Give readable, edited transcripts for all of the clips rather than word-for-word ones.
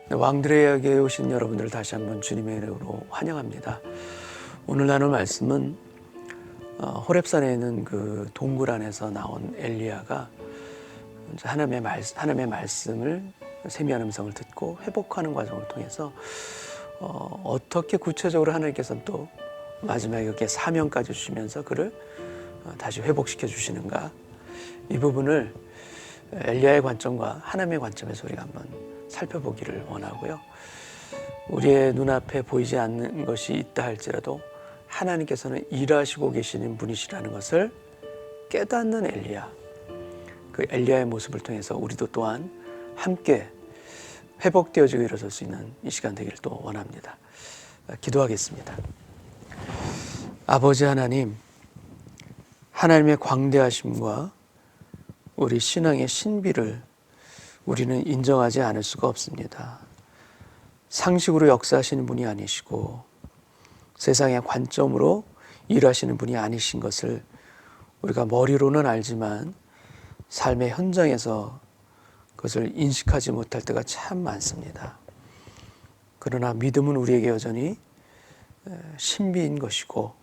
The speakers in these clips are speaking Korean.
왕들의 이야기에 오신 여러분들을 다시 한번 주님의 이름으로 환영합니다. 오늘 나눌 말씀은 호렙산에 있는 그 동굴 안에서 나온 엘리야가 하나님의 말씀을 세미한 음성을 듣고 회복하는 과정을 통해서 어떻게 구체적으로 하나님께서는 또 마지막에 그렇게 사명까지 주시면서 그를 다시 회복시켜 주시는가, 이 부분을 엘리야의 관점과 하나님의 관점에서 우리가 한번 살펴보기를 원하고요. 우리의 눈앞에 보이지 않는 것이 있다 할지라도 하나님께서는 일하시고 계시는 분이시라는 것을 깨닫는 엘리야, 그 엘리야의 모습을 통해서 우리도 또한 함께 회복되어지고 일어설 수 있는 이 시간 되기를 또 원합니다. 기도하겠습니다. 아버지 하나님, 하나님의 광대하심과 우리 신앙의 신비를 우리는 인정하지 않을 수가 없습니다. 상식으로 역사하시는 분이 아니시고 세상의 관점으로 일하시는 분이 아니신 것을 우리가 머리로는 알지만 삶의 현장에서 그것을 인식하지 못할 때가 참 많습니다. 그러나 믿음은 우리에게 여전히 신비인 것이고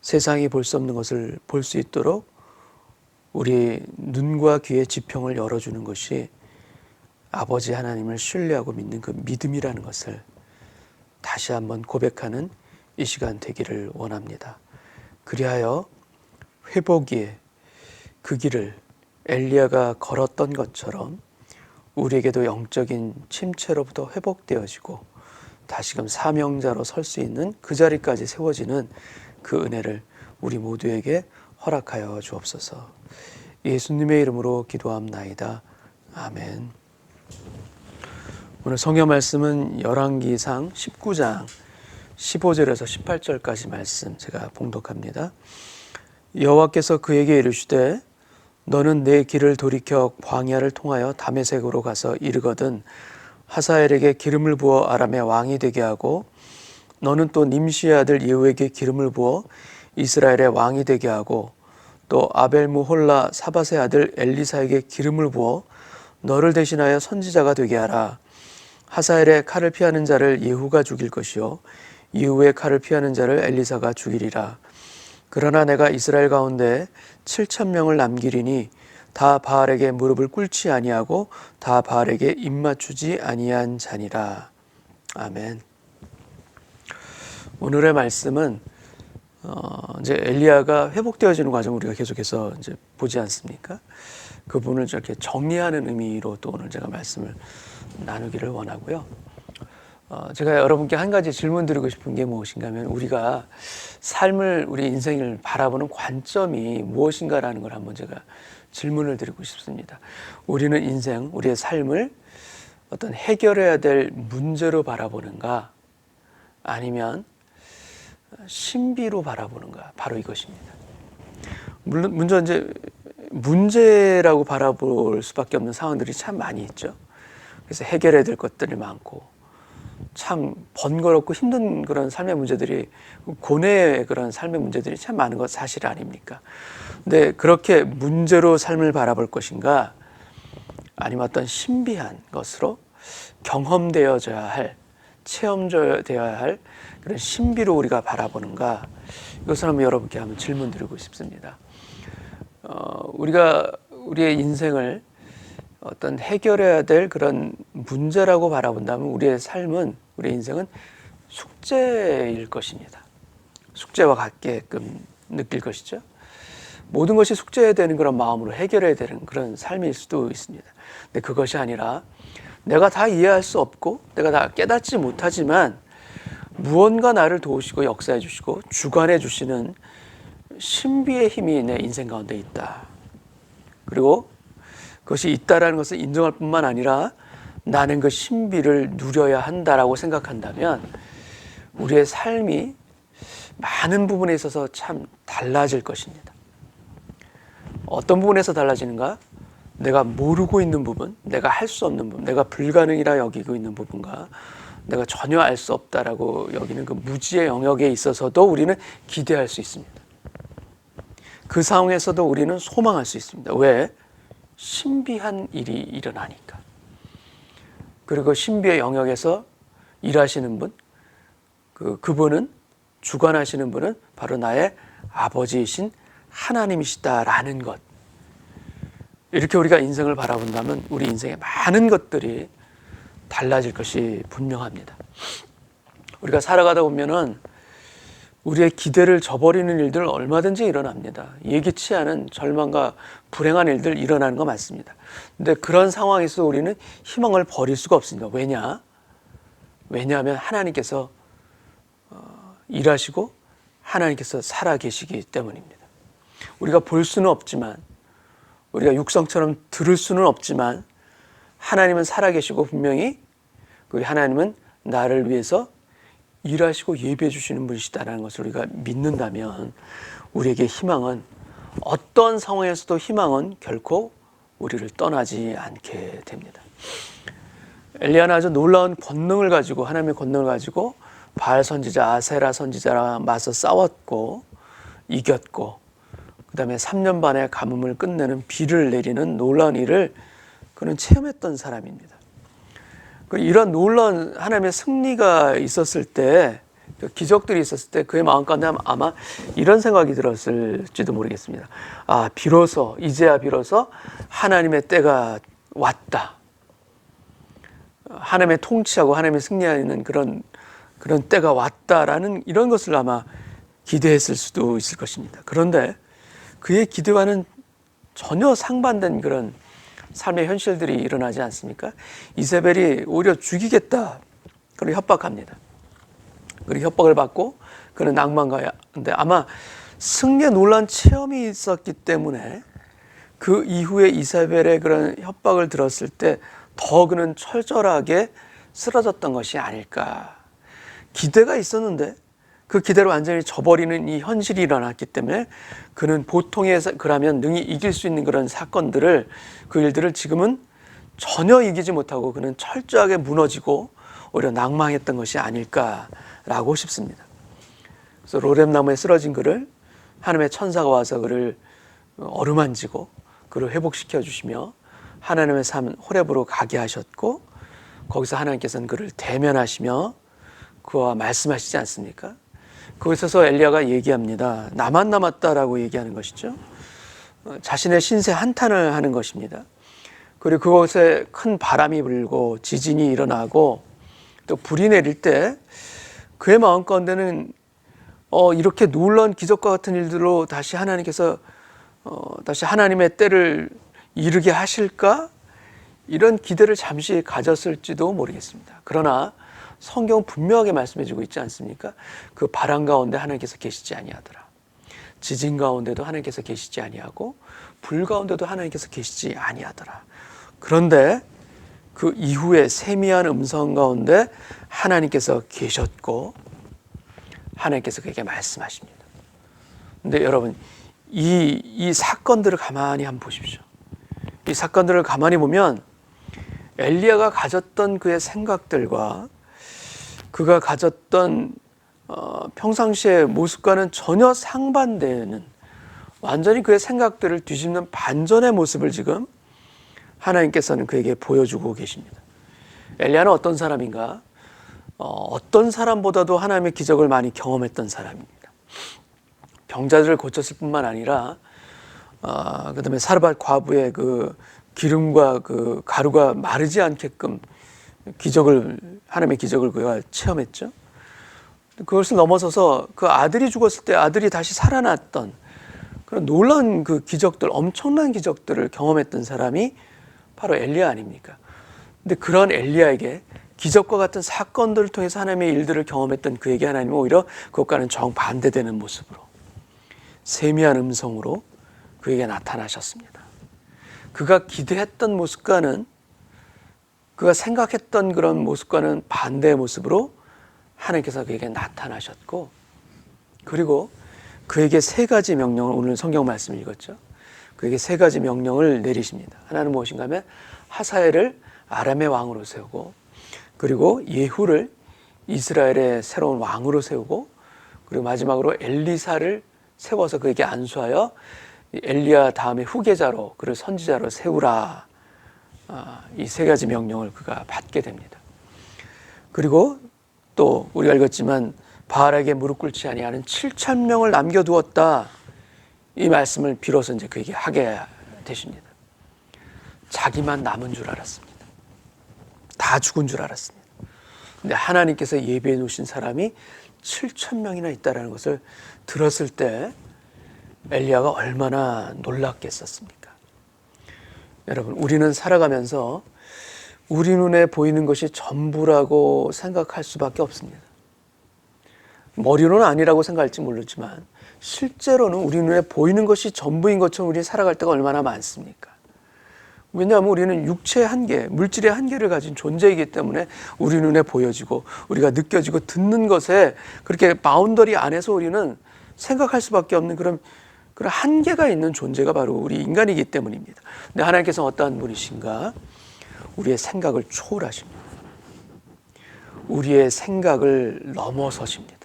세상이 볼 수 없는 것을 볼 수 있도록 우리 눈과 귀의 지평을 열어주는 것이 아버지 하나님을 신뢰하고 믿는 그 믿음이라는 것을 다시 한번 고백하는 이 시간 되기를 원합니다. 그리하여 회복의 그 길을 엘리야가 걸었던 것처럼 우리에게도 영적인 침체로부터 회복되어지고 다시금 사명자로 설 수 있는 그 자리까지 세워지는 그 은혜를 우리 모두에게 허락하여 주옵소서. 예수님의 이름으로 기도합나이다. 아멘. 오늘 성경 말씀은 열왕기상 19장 15절에서 18절까지 말씀 제가 봉독합니다. 여호와께서 그에게 이르시되 너는 내 길을 돌이켜 광야를 통하여 다메섹으로 가서 이르거든 하사엘에게 기름을 부어 아람의 왕이 되게 하고 너는 또 님시의 아들 예후에게 기름을 부어 이스라엘의 왕이 되게 하고 또 아벨무홀라 사밧의 아들 엘리사에게 기름을 부어 너를 대신하여 선지자가 되게 하라. 하사엘의 칼을 피하는 자를 예후가 죽일 것이요 예후의 칼을 피하는 자를 엘리사가 죽이리라. 그러나 내가 이스라엘 가운데 7,000명을 남기리니 다 바알에게 무릎을 꿇지 아니하고 다 바알에게 입맞추지 아니한 자니라. 아멘. 오늘의 말씀은 이제 엘리야가 회복되어지는 과정을 우리가 계속해서 이제 보지 않습니까? 그 부분을 이렇게 정리하는 의미로 또 오늘 제가 말씀을 나누기를 원하고요. 제가 여러분께 한 가지 질문 드리고 싶은 게 무엇인가 하면 우리가 삶을, 우리 인생을 바라보는 관점이 무엇인가라는 걸 한번 제가 질문을 드리고 싶습니다. 우리는 인생, 우리의 삶을 어떤 해결해야 될 문제로 바라보는가, 아니면 신비로 바라보는가, 바로 이것입니다. 물론 이제 문제라고 바라볼 수밖에 없는 상황들이 참 많이 있죠. 그래서 해결해야 될 것들이 많고 참 번거롭고 힘든 그런 삶의 문제들이, 고뇌의 그런 삶의 문제들이 참 많은 것 사실 아닙니까? 근데 그렇게 문제로 삶을 바라볼 것인가, 아니면 어떤 신비한 것으로 경험되어져야 할, 체험되어야 할 그런 신비로 우리가 바라보는가, 이것을 한번 여러분께 한번 질문 드리고 싶습니다. 우리가 우리의 인생을 어떤 해결해야 될 그런 문제라고 바라본다면 우리의 삶은, 우리의 인생은 숙제일 것입니다. 숙제와 같게끔 느낄 것이죠. 모든 것이 숙제해야 되는 그런 마음으로 해결해야 되는 그런 삶일 수도 있습니다. 근데 그것이 아니라 내가 다 이해할 수 없고 내가 다 깨닫지 못하지만 무언가 나를 도우시고 역사해 주시고 주관해 주시는 신비의 힘이 내 인생 가운데 있다. 그리고 그것이 있다라는 것을 인정할 뿐만 아니라 나는 그 신비를 누려야 한다라고 생각한다면 우리의 삶이 많은 부분에 있어서 참 달라질 것입니다. 어떤 부분에서 달라지는가? 내가 모르고 있는 부분, 내가 할 수 없는 부분, 내가 불가능이라 여기고 있는 부분과 내가 전혀 알 수 없다라고 여기는 그 무지의 영역에 있어서도 우리는 기대할 수 있습니다. 그 상황에서도 우리는 소망할 수 있습니다. 왜? 신비한 일이 일어나니까. 그리고 신비의 영역에서 일하시는 분, 그분은 주관하시는 분은 바로 나의 아버지이신 하나님이시다라는 것. 이렇게 우리가 인생을 바라본다면 우리 인생의 많은 것들이 달라질 것이 분명합니다. 우리가 살아가다 보면은 우리의 기대를 저버리는 일들 얼마든지 일어납니다. 예기치 않은 절망과 불행한 일들 일어나는 거 맞습니다. 근데 그런 상황에서 우리는 희망을 버릴 수가 없습니다. 왜냐하면 하나님께서 일하시고 하나님께서 살아계시기 때문입니다. 우리가 볼 수는 없지만, 우리가 육성처럼 들을 수는 없지만 하나님은 살아계시고 분명히 그 하나님은 나를 위해서 일하시고 예배해 주시는 분이시다라는 것을 우리가 믿는다면 우리에게 희망은, 어떤 상황에서도 희망은 결코 우리를 떠나지 않게 됩니다. 엘리야는 아주 놀라운 권능을 가지고, 하나님의 권능을 가지고 바알 선지자, 아세라 선지자랑 맞서 싸웠고 이겼고, 그 다음에 3년 반의 가뭄을 끝내는 비를 내리는 놀라운 일을 그는 체험했던 사람입니다. 그리고 이런 놀라운 하나님의 승리가 있었을 때, 기적들이 있었을 때 그의 마음 가운데 아마 이런 생각이 들었을지도 모르겠습니다. 이제야 비로소 하나님의 때가 왔다. 하나님의 통치하고 하나님의 승리하는 그런 때가 왔다라는 이런 것을 아마 기대했을 수도 있을 것입니다. 그런데 그의 기대와는 전혀 상반된 그런 삶의 현실들이 일어나지 않습니까? 이세벨이 오히려 죽이겠다, 그리고 협박합니다. 그리고 협박을 받고 그는 낭만가야인데, 아마 승리의 놀라운 체험이 있었기 때문에 그 이후에 이세벨의 그런 협박을 들었을 때 더 그는 철저하게 쓰러졌던 것이 아닐까. 기대가 있었는데 그 기대를 완전히 저버리는 이 현실이 일어났기 때문에 그는 보통의 그라면 능히 이길 수 있는 그런 사건들을, 그 일들을 지금은 전혀 이기지 못하고 그는 철저하게 무너지고 오히려 낭망했던 것이 아닐까라고 싶습니다. 그래서 로뎀나무에 쓰러진 그를 하나님의 천사가 와서 그를 어루만지고 그를 회복시켜 주시며 하나님의 삶 호렙으로 가게 하셨고, 거기서 하나님께서는 그를 대면하시며 그와 말씀하시지 않습니까? 거기서 엘리야가 얘기합니다. 나만 남았다라고 얘기하는 것이죠. 자신의 신세 한탄을 하는 것입니다. 그리고 그곳에 큰 바람이 불고 지진이 일어나고 또 불이 내릴 때 그의 마음 가운데는 이렇게 놀라운 기적과 같은 일들로 다시 하나님께서 다시 하나님의 때를 이르게 하실까? 이런 기대를 잠시 가졌을지도 모르겠습니다. 그러나 성경은 분명하게 말씀해주고 있지 않습니까? 그 바람 가운데 하나님께서 계시지 아니하더라. 지진 가운데도 하나님께서 계시지 아니하고 불 가운데도 하나님께서 계시지 아니하더라. 그런데 그 이후에 세미한 음성 가운데 하나님께서 계셨고 하나님께서 그에게 말씀하십니다. 근데 여러분, 이 사건들을 가만히 한번 보십시오. 이 사건들을 가만히 보면 엘리야가 가졌던 그의 생각들과 그가 가졌던 평상시의 모습과는 전혀 상반되는, 완전히 그의 생각들을 뒤집는 반전의 모습을 지금 하나님께서는 그에게 보여주고 계십니다. 엘리야는 어떤 사람인가? 어떤 사람보다도 하나님의 기적을 많이 경험했던 사람입니다. 병자들을 고쳤을 뿐만 아니라 그 다음에 사르밧 과부의 그 기름과 그 가루가 마르지 않게끔 하나님의 기적을 그가 체험했죠. 그것을 넘어서서 그 아들이 죽었을 때 아들이 다시 살아났던 그런 놀라운 그 기적들, 엄청난 기적들을 경험했던 사람이 바로 엘리야 아닙니까? 근데 그런 엘리야에게 기적과 같은 사건들을 통해서 하나님의 일들을 경험했던 그에게 하나님은 오히려 그것과는 정반대되는 모습으로 세미한 음성으로 그에게 나타나셨습니다. 그가 기대했던 모습과는, 그가 생각했던 그런 모습과는 반대의 모습으로 하나님께서 그에게 나타나셨고, 그리고 그에게 세 가지 명령을, 오늘 성경 말씀 읽었죠. 그에게 세 가지 명령을 내리십니다. 하나는 무엇인가 하면 하사엘을 아람의 왕으로 세우고, 그리고 예후를 이스라엘의 새로운 왕으로 세우고, 그리고 마지막으로 엘리사를 세워서 그에게 안수하여 엘리야 다음에 후계자로, 그를 선지자로 세우라 이 세 가지 명령을 그가 받게 됩니다. 그리고 또 우리가 읽었지만 바알에게 무릎 꿇지 아니하는 7,000명을 남겨두었다. 이 말씀을 비로소 이제 그에게 하게 되십니다. 자기만 남은 줄 알았습니다. 다 죽은 줄 알았습니다. 근데 하나님께서 예비해 놓으신 사람이 7,000명이나 있다는 것을 들었을 때 엘리야가 얼마나 놀랐겠었습니까? 여러분, 우리는 살아가면서 우리 눈에 보이는 것이 전부라고 생각할 수밖에 없습니다. 머리로는 아니라고 생각할지 모르지만 실제로는 우리 눈에 보이는 것이 전부인 것처럼 우리 살아갈 때가 얼마나 많습니까? 왜냐하면 우리는 육체의 한계, 물질의 한계를 가진 존재이기 때문에 우리 눈에 보여지고 우리가 느껴지고 듣는 것에 그렇게 바운더리 안에서 우리는 생각할 수밖에 없는 그런 한계가 있는 존재가 바로 우리 인간이기 때문입니다. 근데 하나님께서 어떠한 분이신가? 우리의 생각을 초월하십니다. 우리의 생각을 넘어서십니다.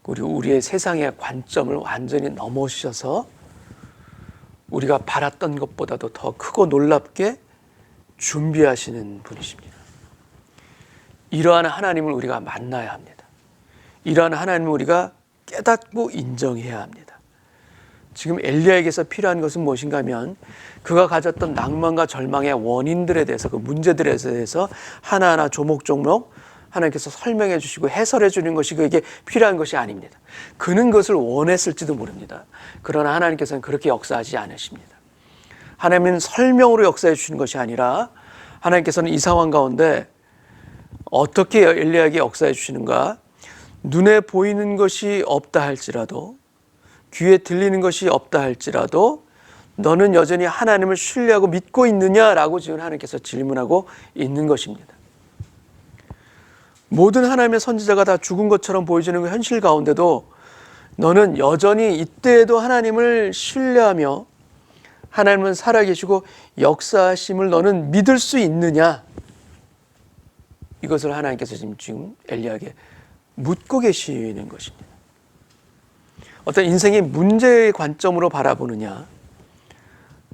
우리의 세상의 관점을 완전히 넘어서셔서 우리가 바랐던 것보다도 더 크고 놀랍게 준비하시는 분이십니다. 이러한 하나님을 우리가 만나야 합니다. 이러한 하나님을 우리가 깨닫고 인정해야 합니다. 지금 엘리야에게서 필요한 것은 무엇인가 하면 그가 가졌던 낭만과 절망의 원인들에 대해서, 그 문제들에 대해서 하나하나 조목조목 하나님께서 설명해 주시고 해설해 주는 것이 그에게 필요한 것이 아닙니다. 그는 그것을 원했을지도 모릅니다. 그러나 하나님께서는 그렇게 역사하지 않으십니다. 하나님은 설명으로 역사해 주시는 것이 아니라 하나님께서는 이 상황 가운데 어떻게 엘리야에게 역사해 주시는가? 눈에 보이는 것이 없다 할지라도, 귀에 들리는 것이 없다 할지라도 너는 여전히 하나님을 신뢰하고 믿고 있느냐라고 지금 하나님께서 질문하고 있는 것입니다. 모든 하나님의 선지자가 다 죽은 것처럼 보여지는 그 현실 가운데도 너는 여전히 이때에도 하나님을 신뢰하며 하나님은 살아계시고 역사하심을 너는 믿을 수 있느냐? 이것을 하나님께서 지금 엘리야에게 묻고 계시는 것입니다. 어떤 인생의 문제의 관점으로 바라보느냐,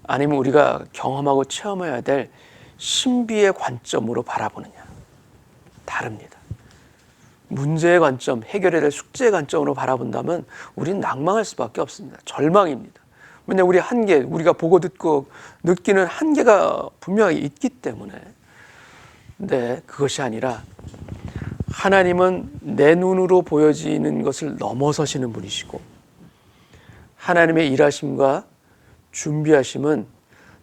아니면 우리가 경험하고 체험해야 될 신비의 관점으로 바라보느냐, 다릅니다. 문제의 관점, 해결해야 될 숙제의 관점으로 바라본다면 우리는 낭망할 수밖에 없습니다. 절망입니다. 왜냐하면 우리 한계, 우리가 보고 듣고 느끼는 한계가 분명히 있기 때문에. 근데 그것이 아니라 하나님은 내 눈으로 보여지는 것을 넘어서시는 분이시고 하나님의 일하심과 준비하심은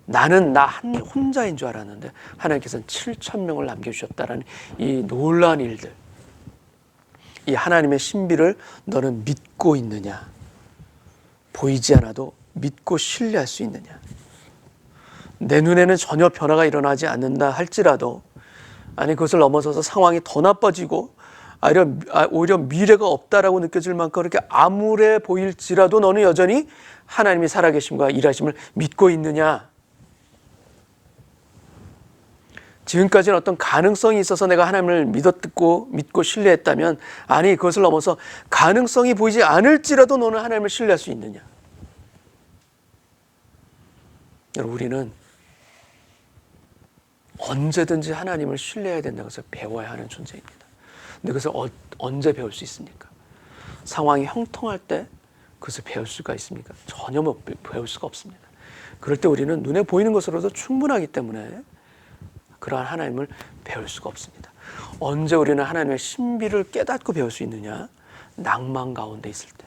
나는 나 혼자인 줄 알았는데 하나님께서는 7,000명을 남겨주셨다는 이 놀라운 일들, 이 하나님의 신비를 너는 믿고 있느냐? 보이지 않아도 믿고 신뢰할 수 있느냐? 내 눈에는 전혀 변화가 일어나지 않는다 할지라도, 아니 그것을 넘어서서 상황이 더 나빠지고 오히려 미래가 없다라고 느껴질 만큼 그렇게 암울해 보일지라도 너는 여전히 하나님이 살아계심과 일하심을 믿고 있느냐? 지금까지는 어떤 가능성이 있어서 내가 하나님을 믿고 신뢰했다면, 아니 그것을 넘어서 가능성이 보이지 않을지라도 너는 하나님을 신뢰할 수 있느냐? 여러분, 우리는 언제든지 하나님을 신뢰해야 된다는 것을 배워야 하는 존재입니다. 근데 그것을 언제 배울 수 있습니까? 상황이 형통할 때 그것을 배울 수가 있습니까? 전혀 배울 수가 없습니다. 그럴 때 우리는 눈에 보이는 것으로도 충분하기 때문에 그러한 하나님을 배울 수가 없습니다. 언제 우리는 하나님의 신비를 깨닫고 배울 수 있느냐? 낭만 가운데 있을 때.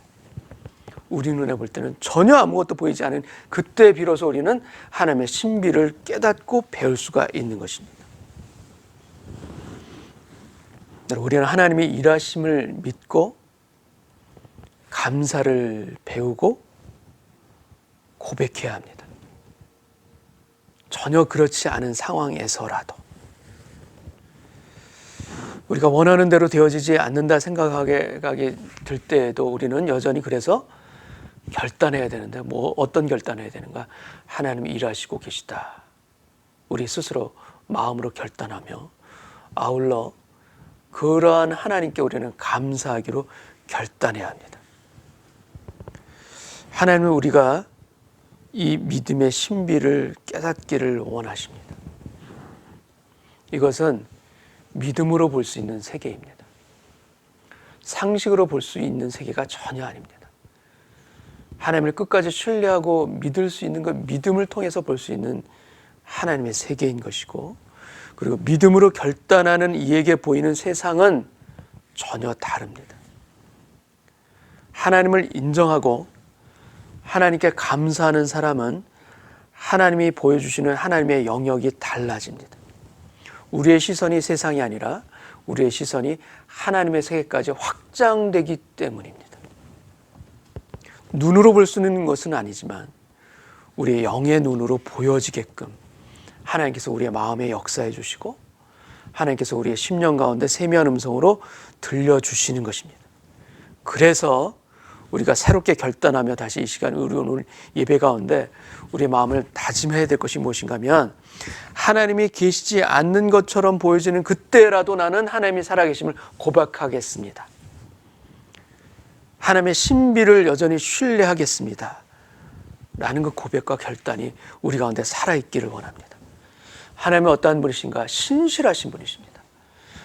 우리 눈에 볼 때는 전혀 아무것도 보이지 않은 그때 비로소 우리는 하나님의 신비를 깨닫고 배울 수가 있는 것입니다. 우리는 하나님의 일하심을 믿고 감사를 배우고 고백해야 합니다. 전혀 그렇지 않은 상황에서라도 우리가 원하는 대로 되어지지 않는다 생각하게 될 때에도 우리는 여전히 그래서 결단해야 되는데, 어떤 결단해야 되는가? 하나님이 일하시고 계시다. 우리 스스로 마음으로 결단하며 아울러 그러한 하나님께 우리는 감사하기로 결단해야 합니다. 하나님은 우리가 이 믿음의 신비를 깨닫기를 원하십니다. 이것은 믿음으로 볼 수 있는 세계입니다. 상식으로 볼 수 있는 세계가 전혀 아닙니다. 하나님을 끝까지 신뢰하고 믿을 수 있는 것, 믿음을 통해서 볼 수 있는 하나님의 세계인 것이고, 그리고 믿음으로 결단하는 이에게 보이는 세상은 전혀 다릅니다. 하나님을 인정하고 하나님께 감사하는 사람은 하나님이 보여주시는 하나님의 영역이 달라집니다. 우리의 시선이 세상이 아니라 우리의 시선이 하나님의 세계까지 확장되기 때문입니다. 눈으로 볼 수 있는 것은 아니지만 우리의 영의 눈으로 보여지게끔 하나님께서 우리의 마음에 역사해 주시고 하나님께서 우리의 심령 가운데 세미한 음성으로 들려주시는 것입니다. 그래서 우리가 새롭게 결단하며 다시 이 시간 우리 오늘 예배 가운데 우리의 마음을 다짐해야 될 것이 무엇인가 하면, 하나님이 계시지 않는 것처럼 보여지는 그때라도 나는 하나님이 살아계심을 고백하겠습니다. 하나님의 신비를 여전히 신뢰하겠습니다. 라는 그 고백과 결단이 우리 가운데 살아있기를 원합니다. 하나님은 어떠한 분이신가? 신실하신 분이십니다.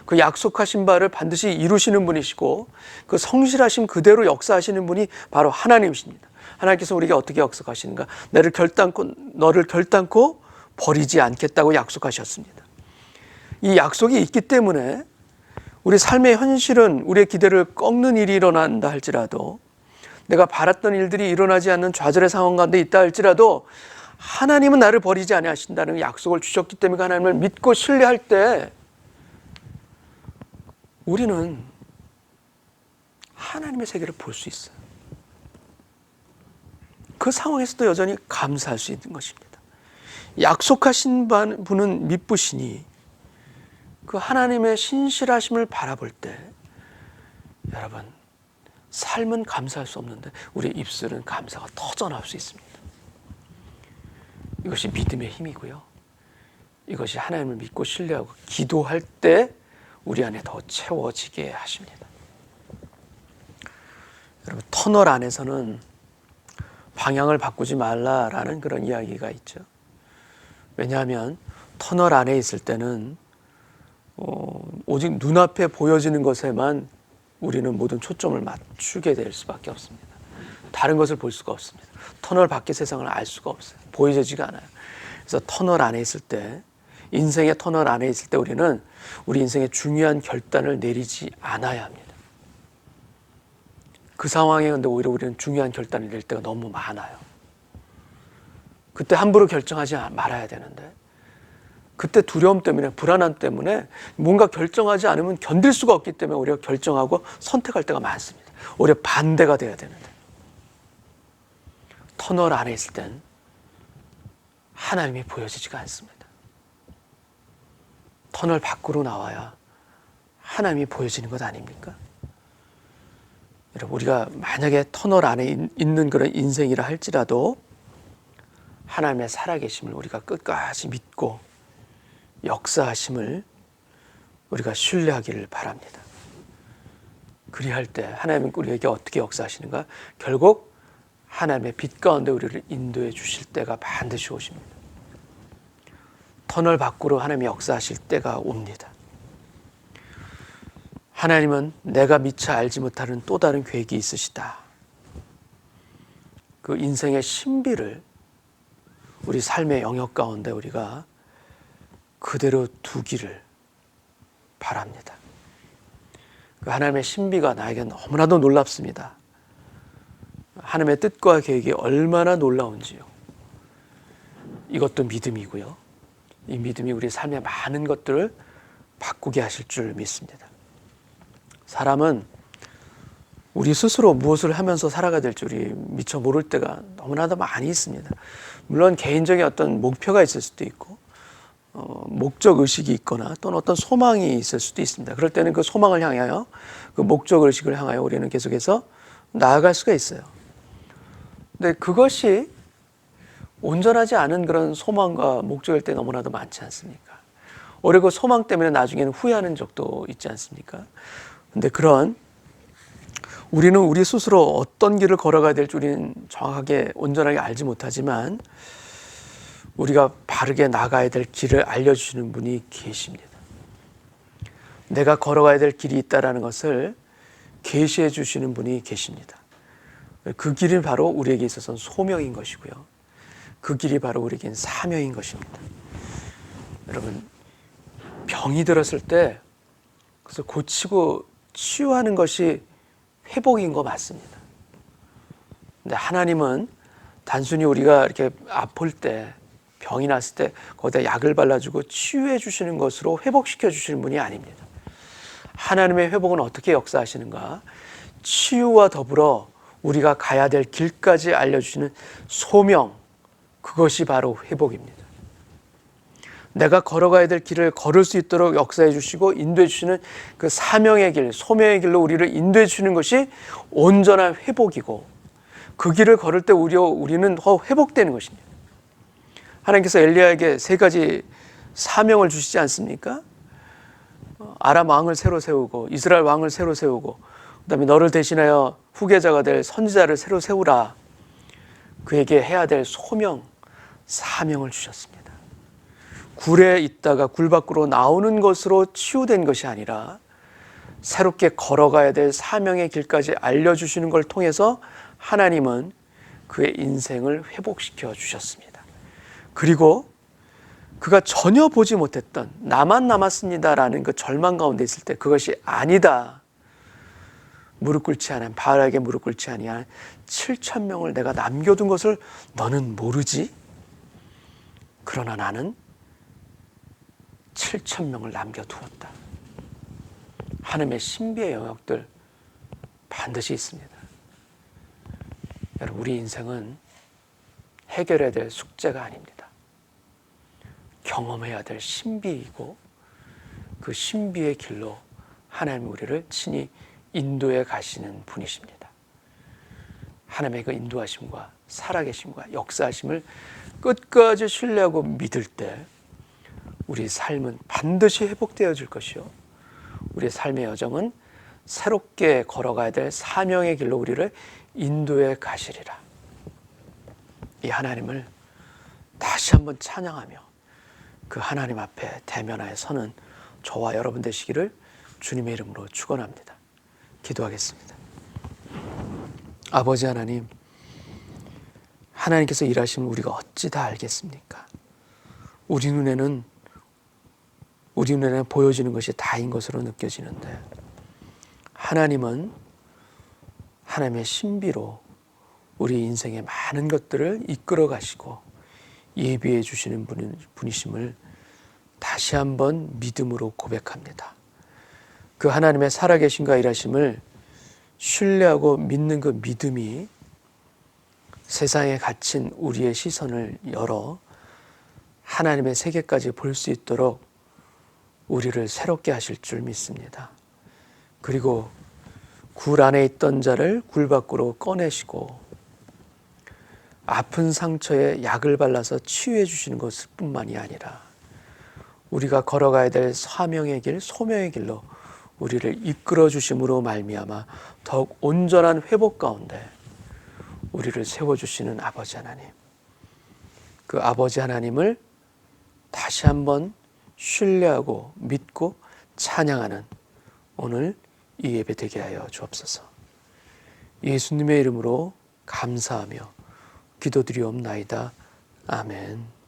그 약속하신 바를 반드시 이루시는 분이시고 그 성실하심 그대로 역사하시는 분이 바로 하나님이십니다. 하나님께서 우리에게 어떻게 약속하시는가? 너를 결단코 버리지 않겠다고 약속하셨습니다. 이 약속이 있기 때문에 우리 삶의 현실은 우리의 기대를 꺾는 일이 일어난다 할지라도, 내가 바랐던 일들이 일어나지 않는 좌절의 상황 가운데 있다 할지라도 하나님은 나를 버리지 아니하신다는 약속을 주셨기 때문에 하나님을 믿고 신뢰할 때 우리는 하나님의 세계를 볼 수 있어요. 그 상황에서도 여전히 감사할 수 있는 것입니다. 약속하신 분은 믿으시니 그 하나님의 신실하심을 바라볼 때 여러분, 삶은 감사할 수 없는데 우리의 입술은 감사가 터져나올 수 있습니다. 이것이 믿음의 힘이고요. 이것이 하나님을 믿고 신뢰하고 기도할 때 우리 안에 더 채워지게 하십니다. 여러분, 터널 안에서는 방향을 바꾸지 말라라는 그런 이야기가 있죠. 왜냐하면 터널 안에 있을 때는 오직 눈앞에 보여지는 것에만 우리는 모든 초점을 맞추게 될 수밖에 없습니다. 다른 것을 볼 수가 없습니다. 터널 밖의 세상을 알 수가 없어요. 보여지지가 않아요. 그래서 터널 안에 있을 때, 인생의 터널 안에 있을 때 우리는 우리 인생의 중요한 결단을 내리지 않아야 합니다. 그 상황에 근데 오히려 우리는 중요한 결단을 낼 때가 너무 많아요. 그때 함부로 결정하지 말아야 되는데, 그때 두려움 때문에, 불안함 때문에 뭔가 결정하지 않으면 견딜 수가 없기 때문에 오히려 결정하고 선택할 때가 많습니다. 오히려 반대가 돼야 되는데, 터널 안에 있을 땐 하나님이 보여지지가 않습니다. 터널 밖으로 나와야 하나님이 보여지는 것 아닙니까? 여러분, 우리가 만약에 터널 안에 있는 그런 인생이라 할지라도 하나님의 살아계심을 우리가 끝까지 믿고 역사하심을 우리가 신뢰하기를 바랍니다. 그리할 때 하나님은 우리에게 어떻게 역사하시는가? 결국 하나님의 빛 가운데 우리를 인도해 주실 때가 반드시 오십니다. 터널 밖으로 하나님이 역사하실 때가 옵니다. 하나님은 내가 미처 알지 못하는 또 다른 계획이 있으시다. 그 인생의 신비를 우리 삶의 영역 가운데 우리가 그대로 두기를 바랍니다. 그 하나님의 신비가 나에게 너무나도 놀랍습니다. 하나님의 뜻과 계획이 얼마나 놀라운지요. 이것도 믿음이고요. 이 믿음이 우리 삶의 많은 것들을 바꾸게 하실 줄 믿습니다. 사람은 우리 스스로 무엇을 하면서 살아가야 될지 우리 미처 모를 때가 너무나도 많이 있습니다. 물론 개인적인 어떤 목표가 있을 수도 있고 목적 의식이 있거나 또는 어떤 소망이 있을 수도 있습니다. 그럴 때는 그 소망을 향하여, 그 목적 의식을 향하여 우리는 계속해서 나아갈 수가 있어요. 근데 그것이 온전하지 않은 그런 소망과 목적일 때 너무나도 많지 않습니까? 오히려 그 소망 때문에 나중에는 후회하는 적도 있지 않습니까? 근데 그런 우리는 우리 스스로 어떤 길을 걸어가야 될지 우리는 정확하게 온전하게 알지 못하지만 우리가 바르게 나가야 될 길을 알려주시는 분이 계십니다. 내가 걸어가야 될 길이 있다는 것을 계시해 주시는 분이 계십니다. 그 길이 바로 우리에게 있어서는 소명인 것이고요. 그 길이 바로 우리에겐 사명인 것입니다. 여러분, 병이 들었을 때 그래서 고치고 치유하는 것이 회복인 거 맞습니다. 근데 하나님은 단순히 우리가 이렇게 아플 때, 병이 났을 때 거기다 약을 발라주고 치유해 주시는 것으로 회복시켜 주시는 분이 아닙니다. 하나님의 회복은 어떻게 역사하시는가? 치유와 더불어 우리가 가야 될 길까지 알려주시는 소명, 그것이 바로 회복입니다. 내가 걸어가야 될 길을 걸을 수 있도록 역사해 주시고 인도해 주시는 그 사명의 길, 소명의 길로 우리를 인도해 주시는 것이 온전한 회복이고, 그 길을 걸을 때 우리는 회복되는 것입니다. 하나님께서 엘리야에게 3가지 사명을 주시지 않습니까? 아람 왕을 새로 세우고 이스라엘 왕을 새로 세우고 그다음에 너를 대신하여 후계자가 될 선지자를 새로 세우라. 그에게 해야 될 소명, 사명을 주셨습니다. 굴에 있다가 굴 밖으로 나오는 것으로 치유된 것이 아니라 새롭게 걸어가야 될 사명의 길까지 알려주시는 걸 통해서 하나님은 그의 인생을 회복시켜 주셨습니다. 그리고 그가 전혀 보지 못했던 나만 남았습니다라는 그 절망 가운데 있을 때 그것이 아니다. 무릎 꿇지 않은 바알에게 무릎 꿇지 아니한 7,000명을 내가 남겨둔 것을 너는 모르지? 그러나 나는 7,000명을 남겨두었다. 하나님의 신비의 영역들 반드시 있습니다. 여러분, 우리 인생은 해결해야 될 숙제가 아닙니다. 경험해야 될 신비이고 그 신비의 길로 하나님 우리를 친히 인도해 가시는 분이십니다. 하나님의 그 인도하심과 살아계심과 역사하심을 끝까지 신뢰하고 믿을 때 우리 삶은 반드시 회복되어질 것이요, 우리의 삶의 여정은 새롭게 걸어가야 될 사명의 길로 우리를 인도해 가시리라. 이 하나님을 다시 한번 찬양하며 그 하나님 앞에 대면하여 서는 저와 여러분 되시기를 주님의 이름으로 축원합니다. 기도하겠습니다. 아버지 하나님, 하나님께서 일하시면 우리가 어찌 다 알겠습니까? 우리 눈에는 보여지는 것이 다인 것으로 느껴지는데 하나님은 하나님의 신비로 우리 인생의 많은 것들을 이끌어 가시고 예비해 주시는 분이심을 다시 한번 믿음으로 고백합니다. 그 하나님의 살아계심과 일하심을 신뢰하고 믿는 그 믿음이 세상에 갇힌 우리의 시선을 열어 하나님의 세계까지 볼 수 있도록 우리를 새롭게 하실 줄 믿습니다. 그리고 굴 안에 있던 자를 굴 밖으로 꺼내시고 아픈 상처에 약을 발라서 치유해 주시는 것뿐만이 아니라 우리가 걸어가야 될 사명의 길, 소명의 길로 우리를 이끌어 주심으로 말미암아 더욱 온전한 회복 가운데 우리를 세워주시는 아버지 하나님, 그 아버지 하나님을 다시 한번 신뢰하고 믿고 찬양하는 오늘 이 예배 되게 하여 주옵소서. 예수님의 이름으로 감사하며 기도드리옵나이다. 아멘.